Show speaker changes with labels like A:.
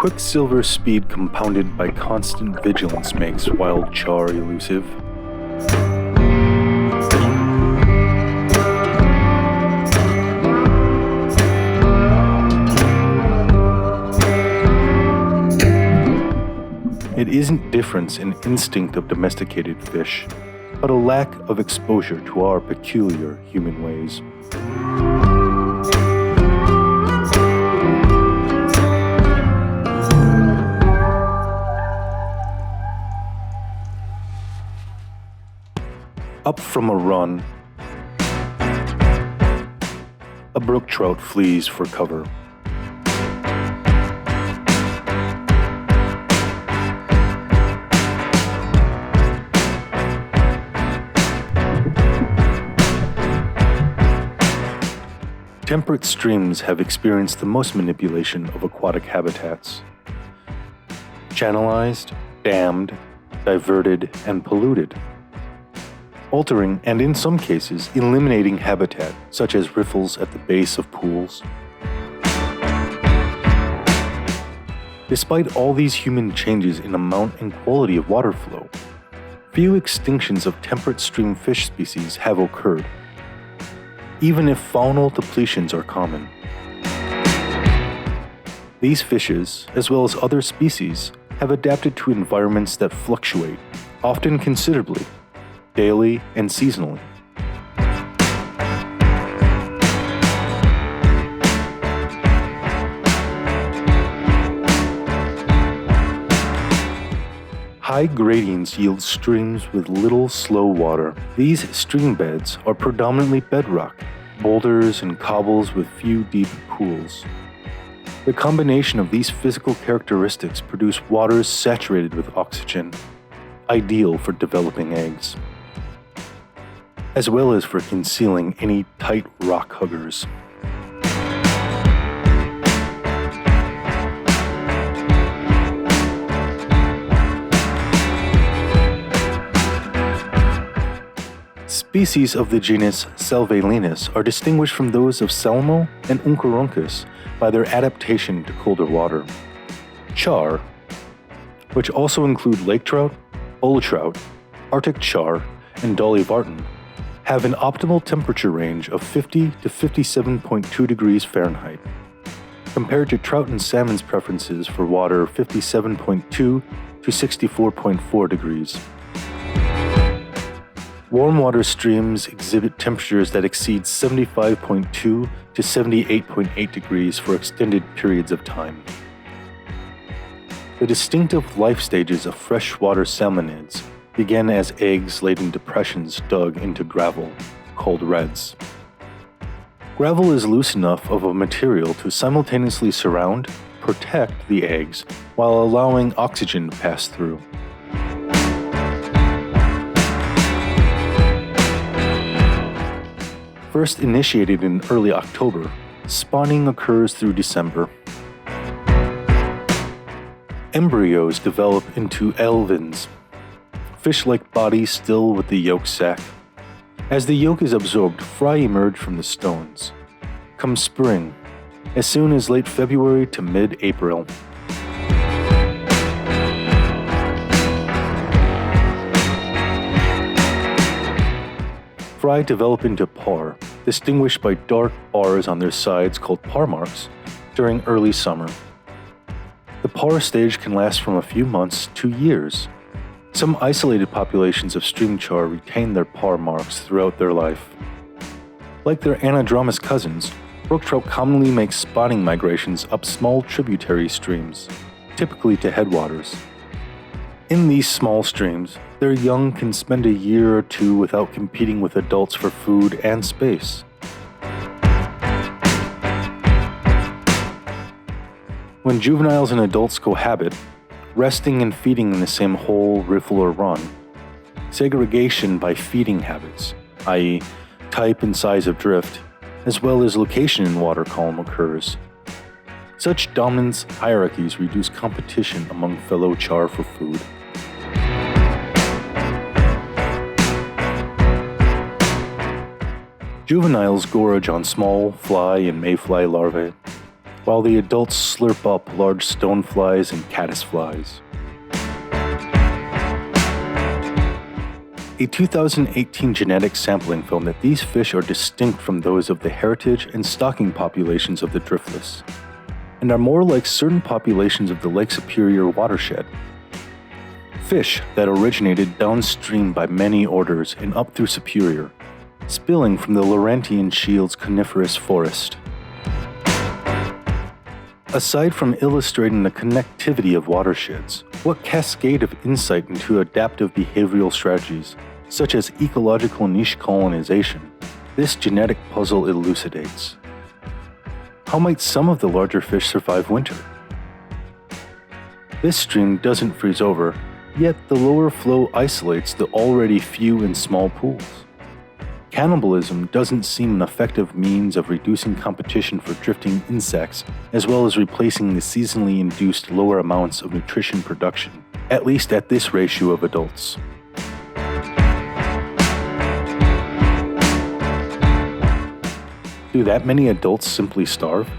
A: quicksilver speed compounded by constant vigilance makes wild char elusive. It isn't difference in instinct of domesticated fish, but a lack of exposure to our peculiar human ways. Up from a run, a brook trout flees for cover. Temperate streams have experienced the most manipulation of aquatic habitats. Channelized, dammed, diverted, and polluted. Altering and in some cases eliminating habitat, such as riffles at the base of pools. Despite all these human changes in amount and quality of water flow, few extinctions of temperate stream fish species have occurred, even if faunal depletions are common. These fishes, as well as other species, have adapted to environments that fluctuate, often considerably, daily and seasonally. High gradients yield streams with little slow water. These stream beds are predominantly bedrock, boulders and cobbles with few deep pools. The combination of these physical characteristics produce waters saturated with oxygen, ideal for developing eggs, as well as for concealing any tight rock huggers. Species of the genus Salvelinus are distinguished from those of Salmo and Oncorhynchus by their adaptation to colder water. Charr, which also include lake trout, bull trout, Arctic char, and Dolly Varden, have an optimal temperature range of 50 to 57.2 degrees Fahrenheit, compared to trout and salmon's preferences for water 57.2 to 64.4 degrees. Warm water streams exhibit temperatures that exceed 75.2 to 78.8 degrees for extended periods of time. The distinctive life stages of freshwater salmonids began as eggs laid in depressions dug into gravel, called redds. Gravel is loose enough of a material to simultaneously surround, protect the eggs while allowing oxygen to pass through. First initiated in early October, spawning occurs through December. Embryos develop into alevins, fish-like bodies still with the yolk sac. As the yolk is absorbed, fry emerge from the stones. Come spring, as soon as late February to mid-April. Fry develop into parr, distinguished by dark bars on their sides called parr marks, during early summer. The parr stage can last from a few months to years. Some isolated populations of stream char retain their parr marks throughout their life. Like their anadromous cousins, brook trout commonly make spawning migrations up small tributary streams, typically to headwaters. In these small streams, their young can spend a year or two without competing with adults for food and space. When juveniles and adults cohabit, resting and feeding in the same hole, riffle, or run, segregation by feeding habits, i.e., type and size of drift, as well as location in water column occurs. Such dominance hierarchies reduce competition among fellow char for food. Juveniles gorge on small fly and mayfly larvae, while the adults slurp up large stoneflies and caddisflies. A 2018 genetic sampling found that these fish are distinct from those of the heritage and stocking populations of the Driftless, and are more like certain populations of the Lake Superior watershed. Fish that originated downstream by many orders and up through Superior, spilling from the Laurentian Shield's coniferous forest. Aside from illustrating the connectivity of watersheds, what cascade of insight into adaptive behavioral strategies, such as ecological niche colonization, this genetic puzzle elucidates? How might some of the larger fish survive winter? This stream doesn't freeze over, yet the lower flow isolates the already few and small pools. Cannibalism doesn't seem an effective means of reducing competition for drifting insects, as well as replacing the seasonally induced lower amounts of nutrition production, at least at this ratio of adults. Do that many adults simply starve?